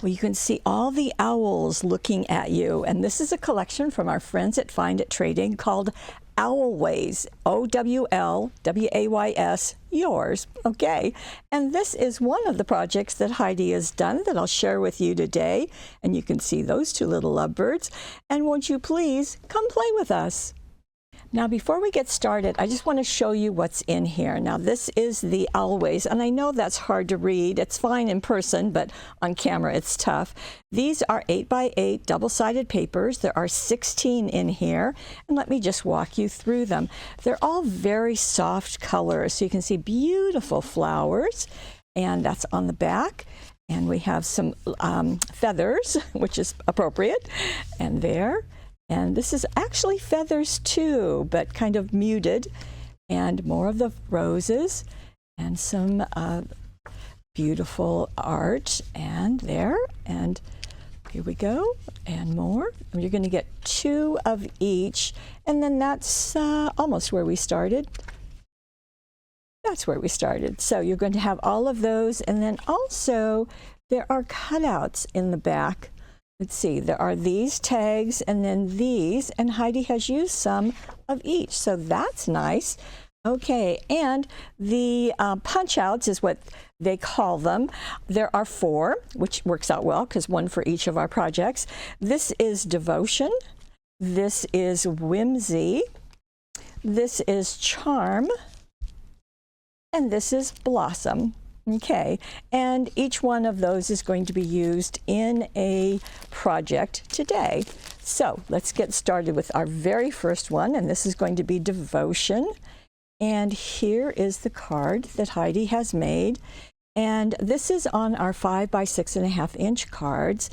Well, you can see all the owls looking at you, and this is a collection from our friends at Find It Trading called Owlways, Owlways, yours, okay? And this is one of the projects that Heidi has done that I'll share with you today, and you can see those two little lovebirds. And won't you please come play with us? Now, before we get started, I just want to show you what's in here. Now, this is the Owlways, and I know that's hard to read. It's fine in person, but on camera it's tough. These are 8x8 double-sided papers. There are 16 in here, and let me just walk you through them. They're all very soft colors, so you can see beautiful flowers, and that's on the back. And we have some feathers, which is appropriate, and there. And this is actually feathers too, but kind of muted, and more of the roses and some beautiful art, and there, and here we go, and more. And you're going to get 2 of each, and then that's almost where we started. That's where we started. So you're going to have all of those, and then also there are cutouts in the back. Let's see, there are these tags and then these, and Heidi has used some of each, so that's nice. Okay, and the punch outs is what they call them. There are 4, which works out well because 1 for each of our projects. This is Devotion. This is Whimsy. This is Charm. And this is Blossom. Okay, and each one of those is going to be used in a project today. So let's get started with our very first one, and this is going to be Devotion. And here is the card that Heidi has made. And this is on our 5 by 6.5 inch cards.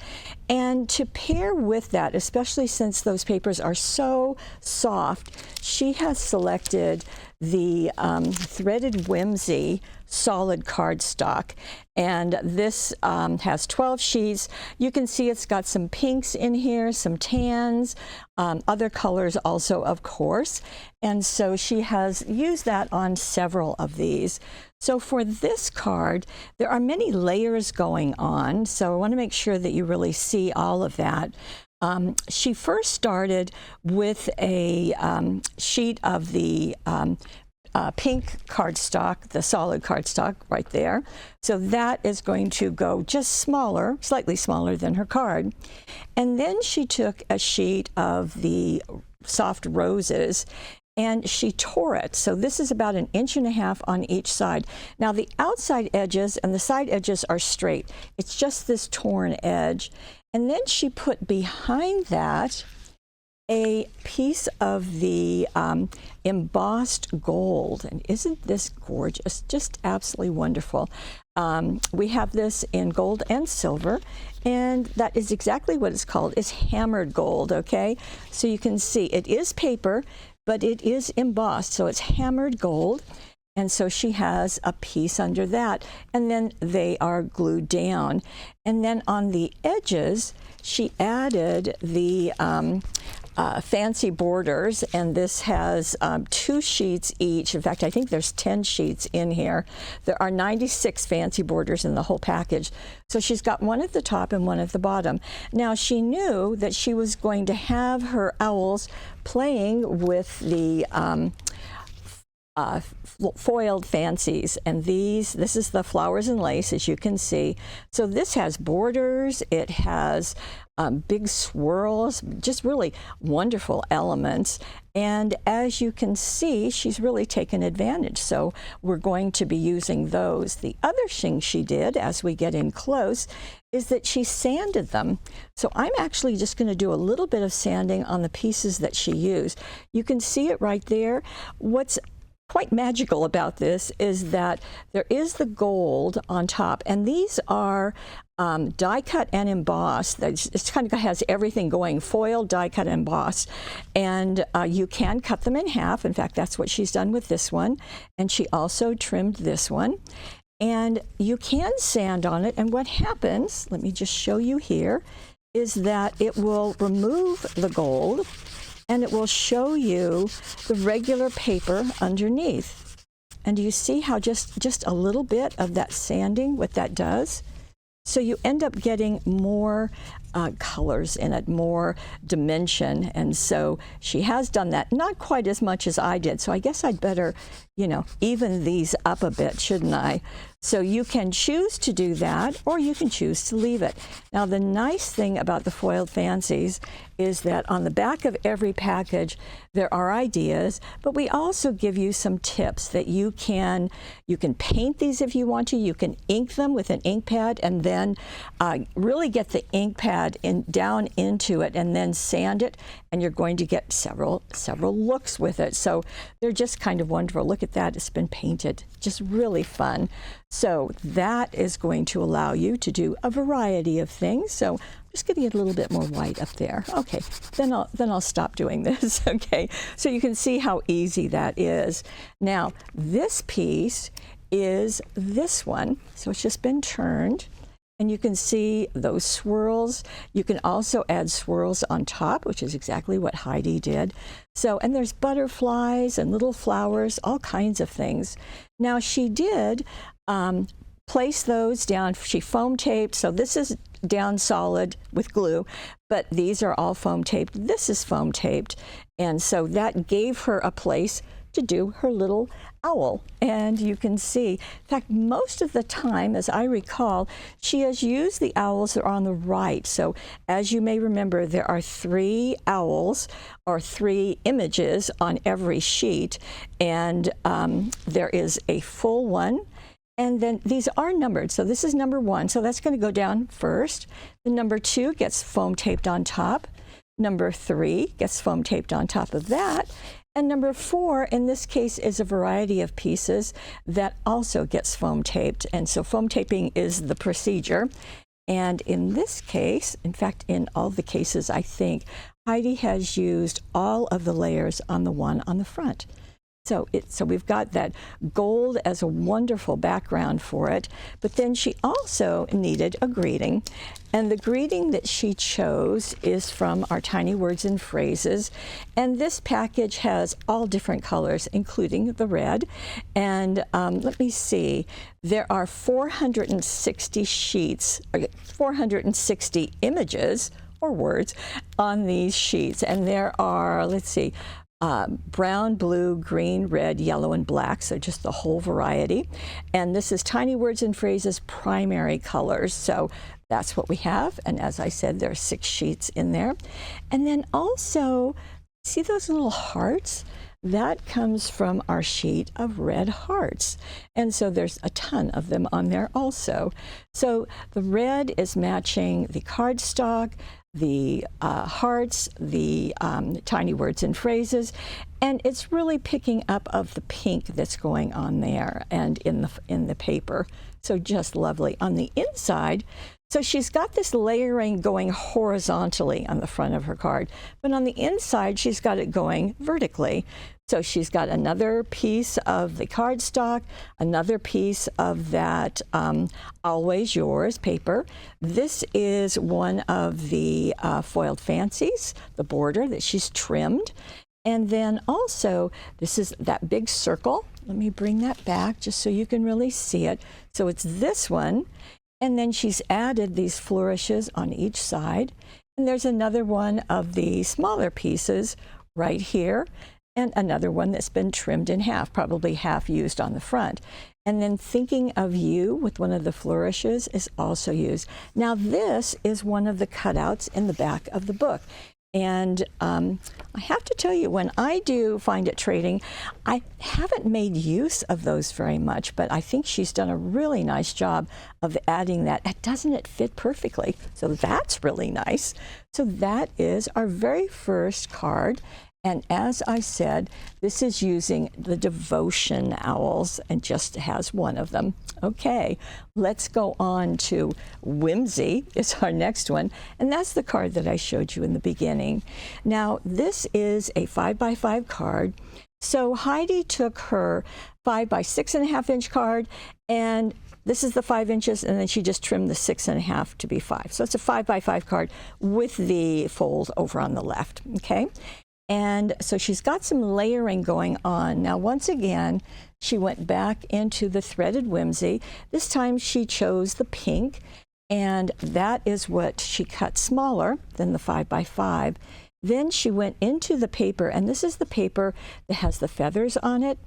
And to pair with that, especially since those papers are so soft, she has selected the threaded Whimsy solid cardstock, and this has 12 sheets. You can see it's got some pinks in here, some tans, other colors also, of course, and so she has used that on several of these. So for this card, there are many layers going on, so I want to make sure that you really see all of that. She first started with a sheet of the pink cardstock, the solid cardstock right there. So that is going to go just smaller, slightly smaller than her card. And then she took a sheet of the soft roses and she tore it. So this is about 1.5 inches on each side. Now the outside edges and the side edges are straight. It's just this torn edge. And then she put behind that a piece of the embossed gold, and isn't this gorgeous? Just absolutely wonderful. We have this in gold and silver, and that is exactly what it's called. It's hammered gold, okay? So you can see it is paper, but it is embossed, so it's hammered gold. And so she has a piece under that, and then they are glued down. And then on the edges, she added the fancy borders, and this has 2 sheets each. In fact, I think there's 10 sheets in here. There are 96 fancy borders in the whole package. So she's got 1 at the top and 1 at the bottom. Now, she knew that she was going to have her owls playing with the foiled fancies, and this is the flowers and lace, as you can see. So this has borders, it has big swirls, just really wonderful elements. And as you can see, she's really taken advantage. So we're going to be using those. The other thing she did, as we get in close, is that she sanded them. So I'm actually just going to do a little bit of sanding on the pieces that she used. You can see it right there. What's quite magical about this is that there is the gold on top, and these are die cut and embossed. It kind of has everything going: foil, die cut, and embossed. And you can cut them in half. In fact, that's what she's done with this one. And she also trimmed this one. And you can sand on it, and what happens, let me just show you here, is that it will remove the gold and it will show you the regular paper underneath. And do you see how just a little bit of that sanding, what that does? So you end up getting more colors in it, more dimension. And so she has done that, not quite as much as I did. So I guess I'd better, you know, even these up a bit, shouldn't I? So you can choose to do that, or you can choose to leave it. Now, the nice thing about the Foiled Fancies is that on the back of every package, there are ideas, but we also give you some tips that you can paint these if you want to. You can ink them with an ink pad, and then really get the ink pad down into it, and then sand it, and you're going to get several looks with it. So they're just kind of wonderful. Look at that, it's been painted. Just really fun. So that is going to allow you to do a variety of things. So I'm just going to get a little bit more white up there. Okay, then I'll stop doing this. Okay, so you can see how easy that is. Now, this piece is this one. So it's just been turned. And you can see those swirls. You can also add swirls on top, which is exactly what Heidi did. So, and there's butterflies and little flowers, all kinds of things. Now, she did place those down. She foam taped. So this is down solid with glue, but these are all foam taped. This is foam taped. And so that gave her a place to do her little owl. And you can see, in fact, most of the time, as I recall, she has used the owls that are on the right. So as you may remember, there are 3 owls or 3 images on every sheet. And there is a full one. And then these are numbered. So this is number 1. So that's going to go down first. The number 2 gets foam taped on top. Number 3 gets foam taped on top of that. And number 4, in this case, is a variety of pieces that also gets foam taped. And so foam taping is the procedure. And in this case, in fact, in all the cases, I think, Heidi has used all of the layers on the one on the front. So we've got that gold as a wonderful background for it, but then she also needed a greeting. And the greeting that she chose is from our Tiny Words and Phrases. And this package has all different colors, including the red. And let me see, there are 460 sheets, 460 images or words on these sheets. And there are, let's see, brown, blue, green, red, yellow, and black, so just the whole variety. And this is Tiny Words and Phrases primary colors, so that's what we have. And as I said, there are 6 sheets in there. And then also, see those little hearts? That comes from our sheet of red hearts. And so there's a ton of them on there also. So the red is matching the cardstock, the hearts, the Tiny Words and Phrases, and it's really picking up of the pink that's going on there and in the paper. So just lovely. On the inside, so she's got this layering going horizontally on the front of her card, but on the inside she's got it going vertically. So she's got another piece of the cardstock, another piece of that Always Yours paper. This is one of the Foiled Fancies, the border that she's trimmed. And then also, this is that big circle. Let me bring that back just so you can really see it. So it's this one. And then she's added these flourishes on each side. And there's another one of the smaller pieces right here. And another one that's been trimmed in half, probably half used on the front. And then Thinking of You with one of the flourishes is also used. Now this is one of the cutouts in the back of the book. And I have to tell you, when I do Find It Trading, I haven't made use of those very much, but I think she's done a really nice job of adding that. Doesn't it fit perfectly? So that's really nice. So that is our very first card. And as I said, this is using the Devotion owls and just has one of them. Okay, let's go on to Whimsy is our next one. And that's the card that I showed you in the beginning. Now, this is a 5x5 card. So Heidi took her 5 by 6.5 inch card, and this is the 5 inches, and then she just trimmed the 6.5 to be 5. So it's a 5x5 card with the fold over on the left, okay? And so she's got some layering going on. Now, once again, she went back into the threaded Whimsy. This time she chose the pink, and that is what she cut smaller than the 5 by 5. Then she went into the paper, and this is the paper that has the feathers on it,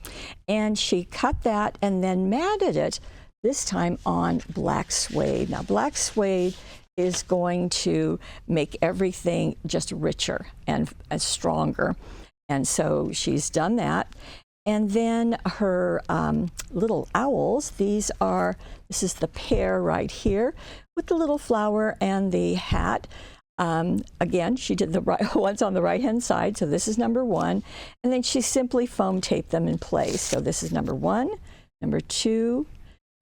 and she cut that and then matted it, this time on black suede. Now, black suede is going to make everything just richer and stronger. And so she's done that. And then her little owls, this is the pair right here with the little flower and the hat. Again, she did the ones on the right-hand side, so this is number 1. And then she simply foam taped them in place. So this is number 1, number 2,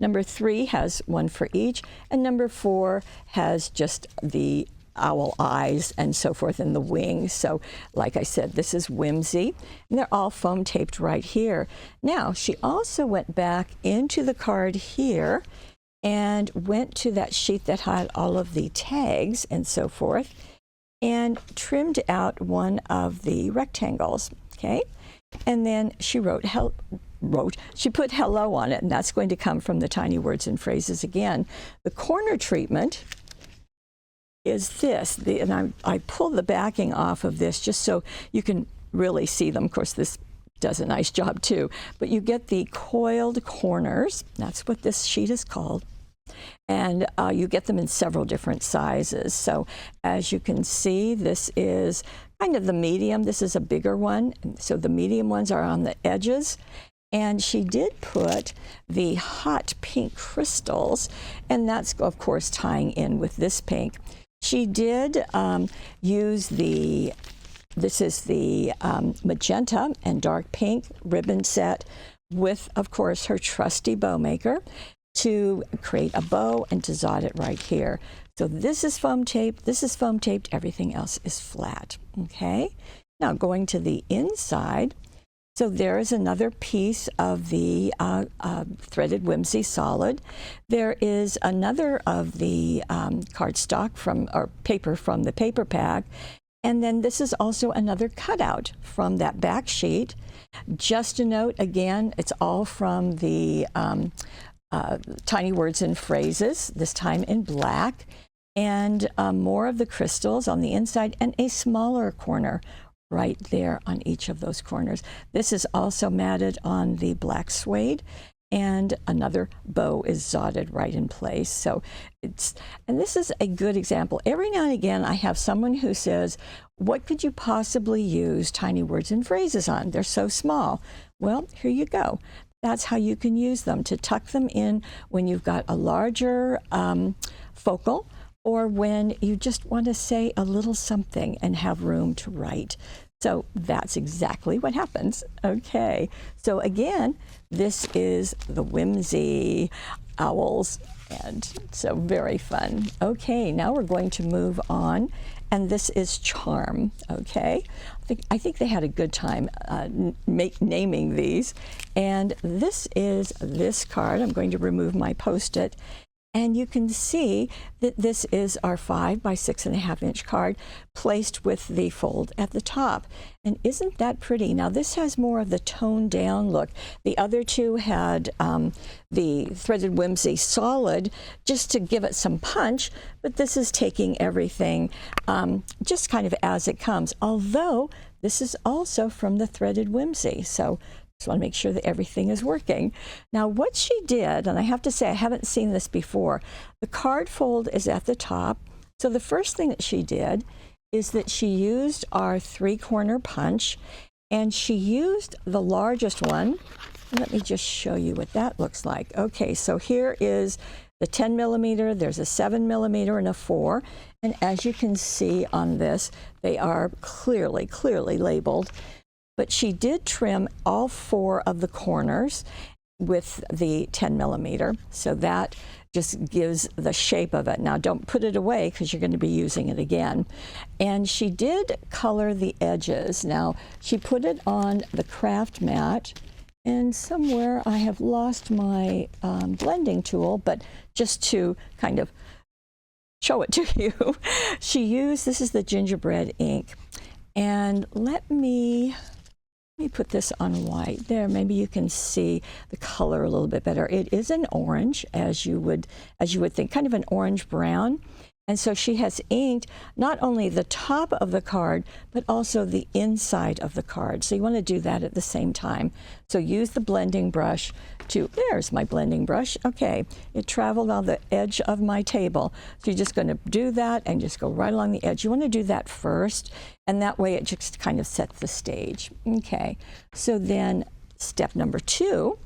number 3 has one for each, and number 4 has just the owl eyes and so forth and the wings. So like I said, this is Whimsy, and they're all foam taped right here. Now, she also went back into the card here and went to that sheet that had all of the tags and so forth and trimmed out one of the rectangles, okay? And then she she put hello on it, and that's going to come from the tiny words and phrases again. The corner treatment is this, and I pulled the backing off of this just so you can really see them. Of course, this does a nice job too, but you get the coiled corners. That's what this sheet is called. And you get them in several different sizes. So as you can see, this is kind of the medium. This is a bigger one. So the medium ones are on the edges. And she did put the hot pink crystals, and that's, of course, tying in with this pink. She did use this is the magenta and dark pink ribbon set with, of course, her trusty bow maker to create a bow and to zod it right here. So this is foam taped, this is foam taped, everything else is flat, okay? Now going to the inside, so there is another piece of the threaded Whimsy solid. There is another of the cardstock or paper from the paper pack. And then this is also another cutout from that back sheet. Just a note, again, it's all from the tiny words and phrases, this time in black, and more of the crystals on the inside and a smaller corner right there on each of those corners. This is also matted on the black suede, and another bow is zodded right in place. So and this is a good example. Every now and again, I have someone who says, what could you possibly use tiny words and phrases on? They're so small. Well, here you go. That's how you can use them, to tuck them in when you've got a larger focal, or when you just want to say a little something and have room to write. So that's exactly what happens. Okay, so again, this is the Whimsy owls, and so very fun. Okay, now we're going to move on, and this is Charm, okay? I think they had a good time naming these. And this is this card. I'm going to remove my Post-it. And you can see that this is our 5 by 6.5 inch card placed with the fold at the top. And isn't that pretty? Now this has more of the toned down look. The other two had the threaded Whimsy solid just to give it some punch, but this is taking everything just kind of as it comes. Although this is also from the threaded Whimsy. So just want to make sure that everything is working. Now what she did, and I have to say I haven't seen this before, the card fold is at the top. So the first thing that she did is that she used our 3-corner punch, and she used the largest one. Let me just show you what that looks like. Okay, so here is the 10 millimeter, there's a 7 millimeter and a 4. And as you can see on this, they are clearly labeled. But she did trim all 4 of the corners with the 10 millimeter. So that just gives the shape of it. Now don't put it away because you're going to be using it again. And she did color the edges. Now she put it on the craft mat, and somewhere I have lost my blending tool, but just to kind of show it to you, she used, this is the gingerbread ink. And let me Let me put this on white there. Maybe you can see the color a little bit better. It is an orange, as you would think, kind of an orange brown. And so she has inked not only the top of the card, but also the inside of the card. So you want to do that at the same time. So use the blending brush to, there's my blending brush. Okay, it traveled on the edge of my table. So you're just going to do that and just go right along the edge. You want to do that first, and that way it just kind of sets the stage. Okay, so then step number 2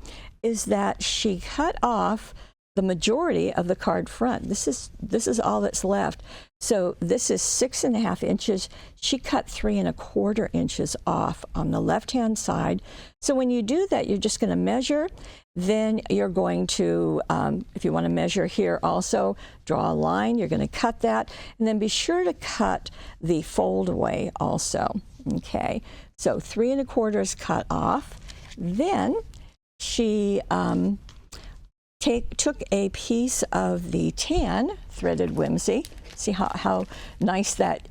is that she cut off the majority of the card front. This is all that's left. So this is 6.5 inches. She cut 3.25 inches off on the left-hand side. So when you do that, you're just going to measure. Then you're going to, if you want to measure here also, draw a line. You're going to cut that, and then be sure to cut the fold away also. Okay, so 3.25 is cut off. Then she took a piece of the tan threaded Whimsy. See how nice that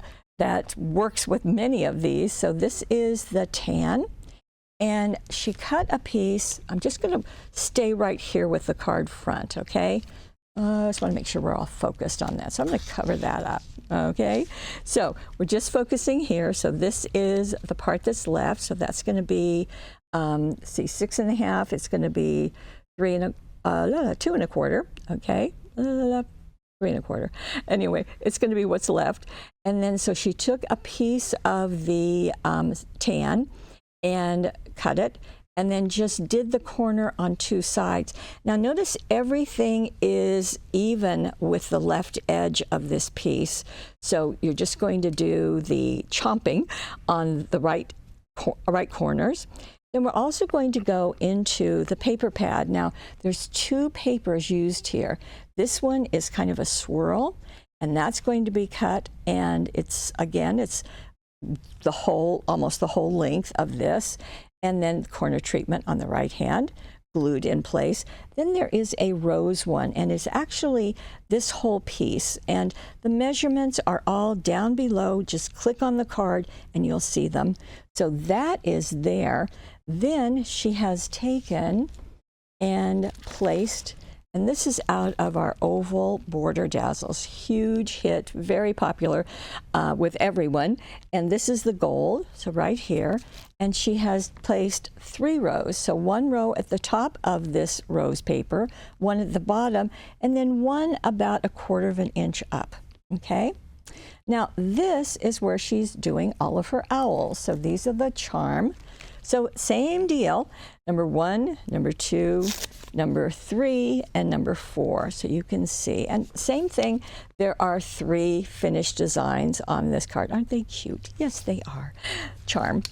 works with many of these. So this is the tan, and she cut a piece. I'm just going to stay right here with the card front, okay? I just want to make sure we're all focused on that. So I'm going to cover that up, okay? So we're just focusing here. So this is the part that's left. So that's going to be, see, 6.5. It's going to be 2.25, okay, 3.25. Anyway, it's going to be what's left. And then so she took a piece of the tan and cut it, and then just did the corner on 2 sides. Now notice everything is even with the left edge of this piece. So you're just going to do the chomping on the right corners. Then we're also going to go into the paper pad. Now, there's 2 papers used here. This one is kind of a swirl, and that's going to be cut, and it's, again, it's the whole, almost the whole length of this, and then corner treatment on the right hand, glued in place. Then there is a rose one, and it's actually this whole piece, and the measurements are all down below. Just click on the card and you'll see them. So that is there. Then she has taken and placed, and this is out of our oval border dazzles. Huge hit, very popular with everyone. And this is the gold, so right here. And she has placed 3 rows. So 1 row at the top of this rose paper, 1 at the bottom, and then 1 about 1/4 inch up, okay? Now this is where she's doing all of her owls. So these are the charm. So same deal, number 1, number 2, number 3, and number 4. So you can see, and same thing, there are 3 finished designs on this card. Aren't they cute? Yes, they are. Charm.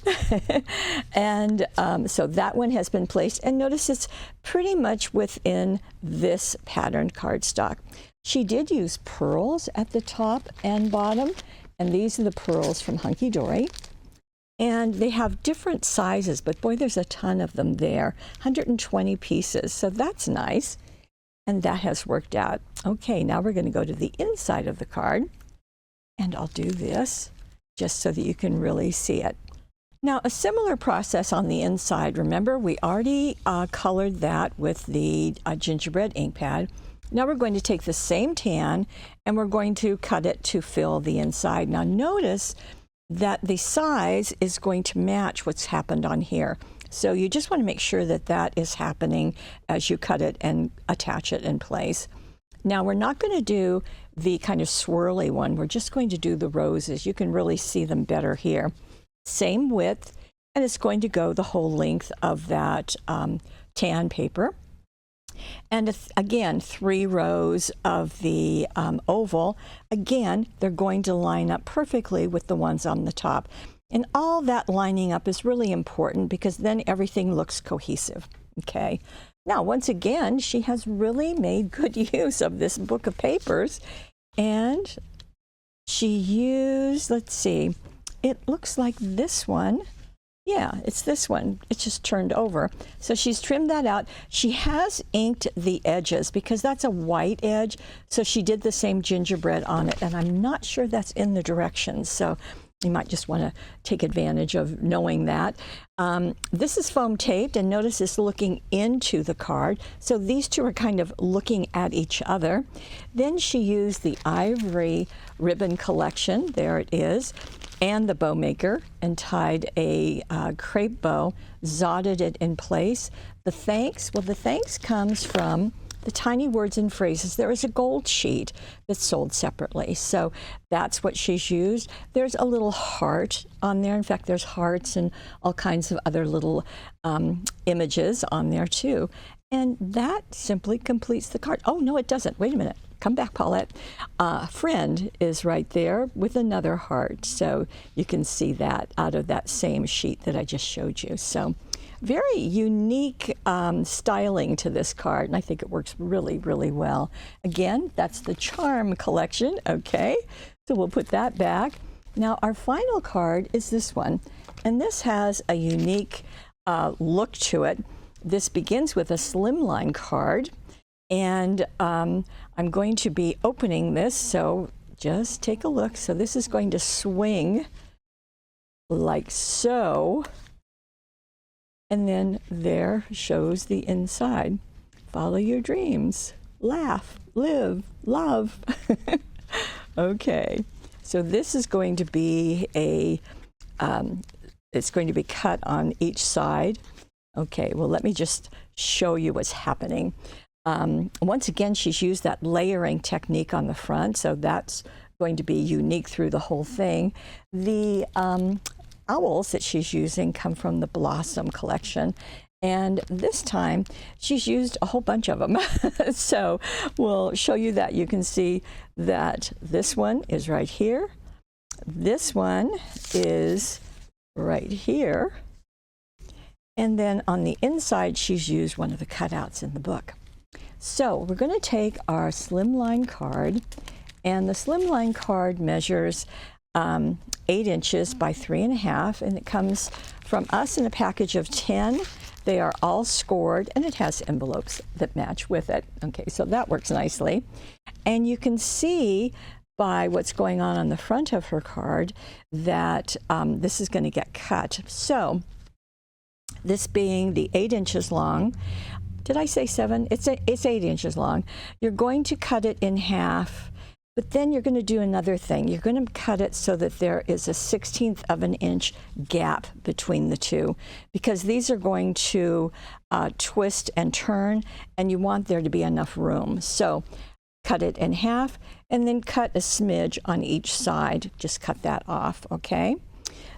And so that one has been placed, and notice it's pretty much within this patterned cardstock. She did use pearls at the top and bottom, and these are the pearls from Hunky Dory. And they have different sizes, but boy, there's a ton of them there. 120 pieces, so that's nice. And that has worked out. Okay, now we're going to go to the inside of the card. And I'll do this just so that you can really see it. Now, a similar process on the inside. Remember, we already colored that with the gingerbread ink pad. Now we're going to take the same tan and we're going to cut it to fill the inside. Now notice that the size is going to match what's happened on here. So you just want to make sure that that is happening as you cut it and attach it in place. Now we're not going to do the kind of swirly one. We're just going to do the roses. You can really see them better here. Same width, and it's going to go the whole length of that tan paper. And again, 3 rows of the oval. Again, they're going to line up perfectly with the ones on the top. And all that lining up is really important because then everything looks cohesive, okay? Now, once again, she has really made good use of this book of papers. And she used, let's see, it looks like this one. Yeah, it's this one. It's just turned over. So she's trimmed that out. She has inked the edges because that's a white edge. So she did the same gingerbread on it. And I'm not sure that's in the directions. So You might just want to take advantage of knowing that. This is foam taped, and notice it's looking into the card. So these two are kind of looking at each other. Then she used the ivory ribbon collection, there it is, and the bow maker, and tied a crepe bow, knotted it in place. The thanks, well, the thanks comes from the tiny words and phrases. There is a gold sheet that's sold separately, so that's what she's used. There's a little heart on there. In fact, there's hearts and all kinds of other little images on there too. And that simply completes the card. Oh, no, it doesn't. Wait a minute. Come back, Paulette. Friend is right there with another heart. So you can see that out of that same sheet that I just showed you. So very unique styling to this card, and I think it works really, really well. Again, that's the Charm collection, okay? So we'll put that back. Now, our final card is this one, and this has a unique look to it. This begins with a slimline card, and I'm going to be opening this, so just take a look. So this is going to swing like so. And then there shows the inside. Follow your dreams, laugh, live, love. Okay, so this is going to be it's going to be cut on each side. Okay, well, let me just show you what's happening. Once again, she's used that layering technique on the front, so that's going to be unique through the whole thing. The owls that she's using come from the Blossom collection, and this time she's used a whole bunch of them. So we'll show you that. You can see that this one is right here, this one is right here, and then on the inside she's used one of the cutouts in the book. So we're going to take our slimline card, and the slimline card measures 8 inches by 3.5, and it comes from us in a package of 10. They are all scored, and it has envelopes that match with it. Okay, so that works nicely. And you can see by what's going on the front of her card that this is going to get cut. So this being the 8 inches long, did I say 7? It's 8 inches long. You're going to cut it in half. But then you're going to do another thing. You're going to cut it so that there is a 1/16 of an inch gap between the two, because these are going to twist and turn, and you want there to be enough room. So cut it in half, and then cut a smidge on each side. Just cut that off, okay?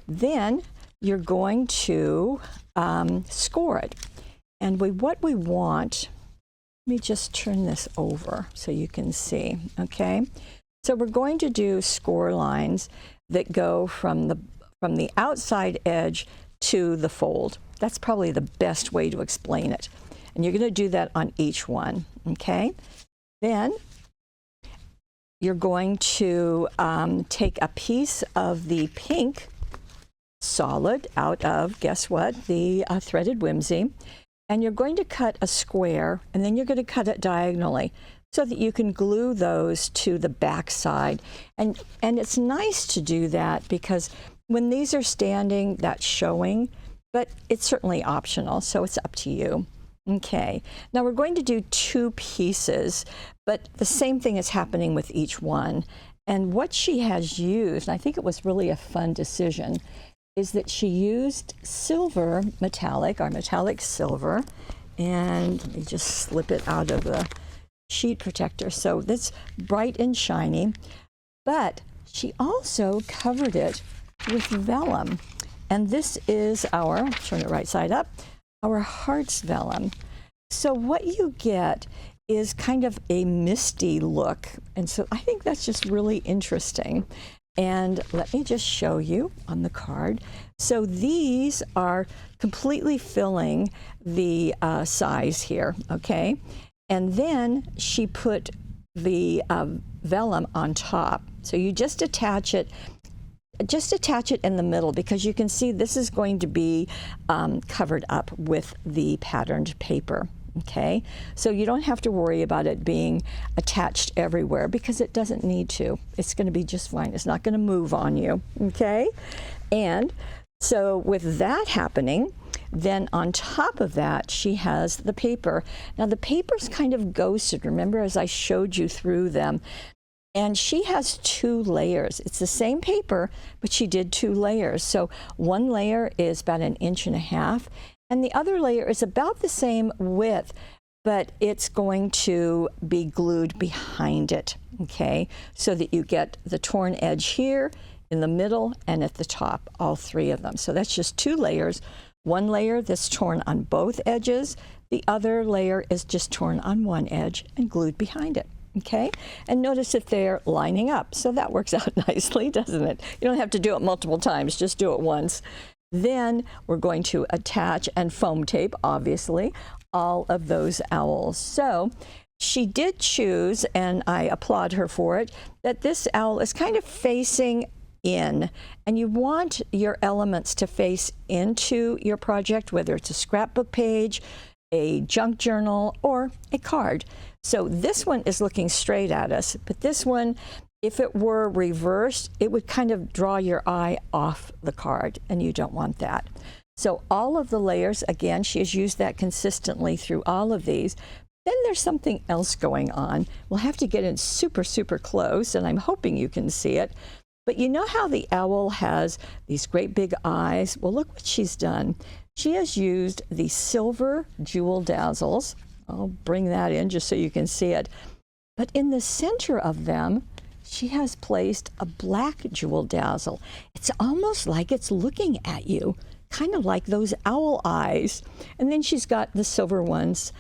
Then you're going to score it. And what we want, let me just turn this over so you can see, okay? So we're going to do score lines that go from the outside edge to the fold. That's probably the best way to explain it. And you're going to do that on each one, okay? Then you're going to take a piece of the pink solid out of, guess what, the threaded Whimsy, and you're going to cut a square, and then you're going to cut it diagonally so that you can glue those to the back side. And it's nice to do that because when these are standing, that's showing, but it's certainly optional, so it's up to you. Okay, now we're going to do 2 pieces, but the same thing is happening with each one. And what she has used, and I think it was really a fun decision, is that she used silver metallic, our metallic silver, and let me just slip it out of the sheet protector. So that's bright and shiny, but she also covered it with vellum. And this is our, turn it right side up, our hearts vellum. So what you get is kind of a misty look. And so I think that's just really interesting. And let me just show you on the card. So these are completely filling the size here, okay? And then she put the vellum on top. So you just attach it in the middle, because you can see this is going to be covered up with the patterned paper, okay? So you don't have to worry about it being attached everywhere because it doesn't need to. It's going to be just fine. It's not going to move on you, okay? And so with that happening, then on top of that, she has the paper. Now the paper's kind of ghosted, remember, as I showed you through them. And she has 2 layers. It's the same paper, but she did 2 layers. So one layer is about 1.5 inches, and the other layer is about the same width, but it's going to be glued behind it, okay? So that you get the torn edge here, in the middle, and at the top, all 3 of them. So that's just 2 layers. One layer that's torn on both edges. The other layer is just torn on one edge and glued behind it. Okay, and notice that they're lining up. So that works out nicely, doesn't it? You don't have to do it multiple times, just do it once. Then we're going to attach and foam tape, obviously, all of those owls. So she did choose, and I applaud her for it, that this owl is kind of facing in, and you want your elements to face into your project, whether it's a scrapbook page, a junk journal, or a card. So this one is looking straight at us, but this one, if it were reversed, it would kind of draw your eye off the card, and you don't want that. So all of the layers, again, she has used that consistently through all of these. Then there's something else going on. We'll have to get in super, super close, and I'm hoping you can see it. But you know how the owl has these great big eyes? Well, look what she's done. She has used the silver jewel dazzles. I'll bring that in just so you can see it. But in the center of them, she has placed a black jewel dazzle. It's almost like it's looking at you, kind of like those owl eyes. And then she's got the silver ones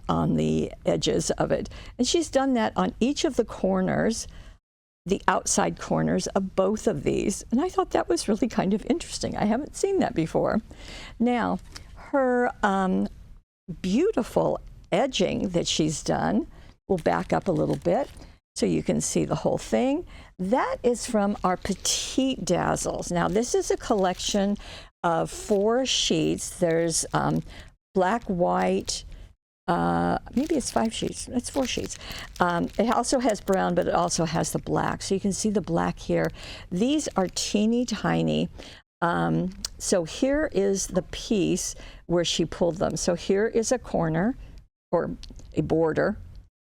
on the edges of it. And she's done that on each of the corners, the outside corners of both of these. And I thought that was really kind of interesting. I haven't seen that before. Now, her beautiful edging that she's done, we'll back up a little bit so you can see the whole thing. That is from our Petite Dazzles. Now, this is a collection of 4 sheets. There's black, white, maybe it's 5 sheets. It's 4 sheets. It also has brown, but it also has the black. So you can see the black here. These are teeny tiny. So here is the piece where she pulled them. So here is a corner or a border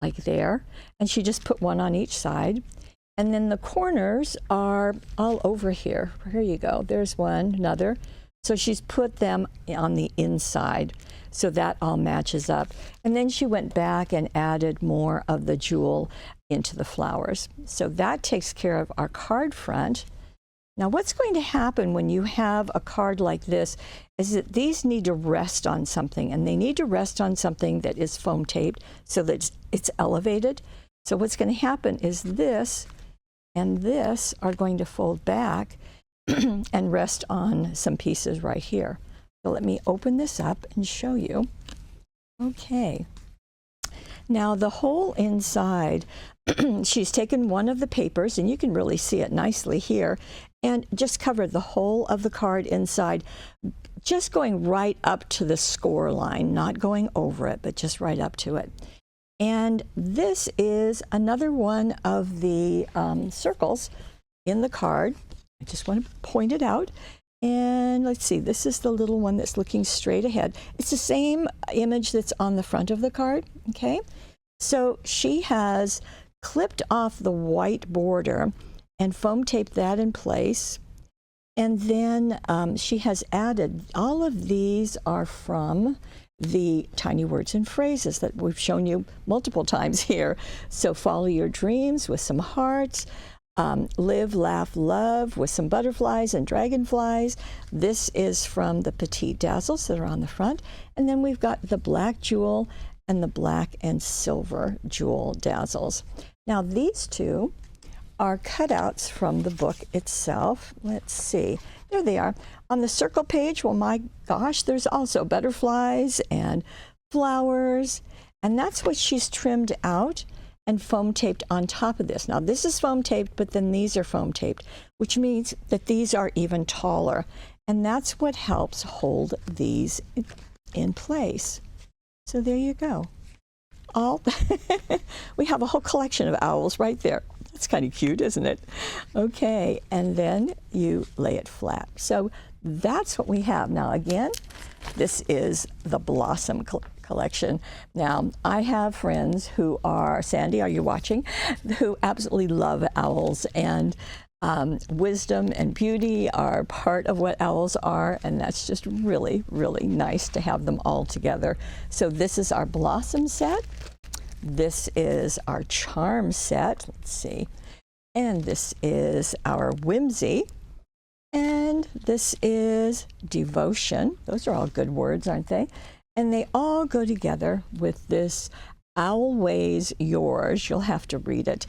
like there, and she just put one on each side. And then the corners are all over here. Here you go. There's one, another. So she's put them on the inside. So that all matches up. And then she went back and added more of the jewel into the flowers. So that takes care of our card front. Now what's going to happen when you have a card like this is that these need to rest on something, and they need to rest on something that is foam taped so that it's elevated. So what's going to happen is this and this are going to fold back and rest on some pieces right here. So let me open this up and show you. Okay. Now the whole inside, she's taken one of the papers, and you can really see it nicely here, and just covered the whole of the card inside, just going right up to the score line, not going over it, but just right up to it. And this is another one of the circles in the card. I just want to point it out. And let's see, this is the little one that's looking straight ahead. It's the same image that's on the front of the card, okay? So she has clipped off the white border and foam taped that in place. And then she has added, all of these are from the tiny words and phrases that we've shown you multiple times here. So follow your dreams with some hearts. Live, laugh, love with some butterflies and dragonflies. This is from the Petite Dazzles that are on the front. And then we've got the black jewel and the black and silver jewel dazzles. Now these two are cutouts from the book itself. Let's see. There they are. On the circle page, well, my gosh, there's also butterflies and flowers. And that's what she's trimmed out and foam taped on top of this. Now this is foam taped, but then these are foam taped, which means that these are even taller. And that's what helps hold these in place. So there you go. All we have a whole collection of owls right there. That's kind of cute, isn't it? Okay, and then you lay it flat. So that's what we have. Now again, this is the Blossom collection. Now, I have friends who are, Sandy, are you watching? Who absolutely love owls, and wisdom and beauty are part of what owls are, and that's just really, really nice to have them all together. So this is our Blossom set. This is our Charm set. Let's see. And this is our Whimsy. And this is Devotion. Those are all good words, aren't they? And they all go together with this Owlways Yours. You'll have to read it.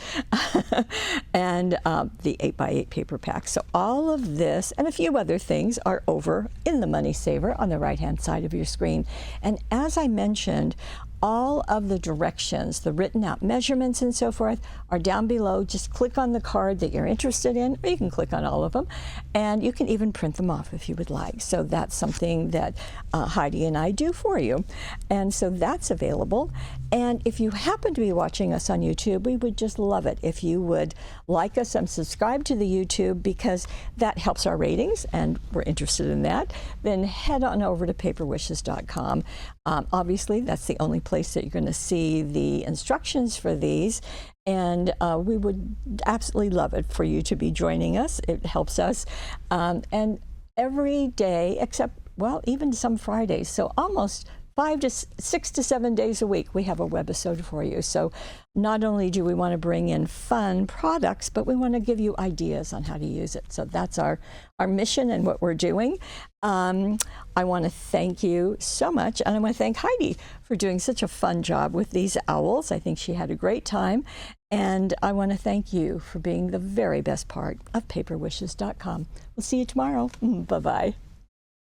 And the 8x8 paper pack. So all of this and a few other things are over in the Money Saver on the right-hand side of your screen. And as I mentioned, all of the directions, the written out measurements and so forth, are down below. Just click on the card that you're interested in, or you can click on all of them, and you can even print them off if you would like. So that's something that Heidi and I do for you. And so that's available. And if you happen to be watching us on YouTube, we would just love it if you would like us and subscribe to the YouTube, because that helps our ratings, and we're interested in that. Then head on over to paperwishes.com. Obviously, that's the only place that you're going to see the instructions for these. And we would absolutely love it for you to be joining us. It helps us. And every day, except, well, even some Fridays, so almost 6 to 7 days a week, we have a webisode for you. So not only do we want to bring in fun products, but we want to give you ideas on how to use it. So that's our mission and what we're doing. I want to thank you so much, and I want to thank Heidi for doing such a fun job with these owls. I think she had a great time. And I want to thank you for being the very best part of paperwishes.com. We'll see you tomorrow. Bye-bye.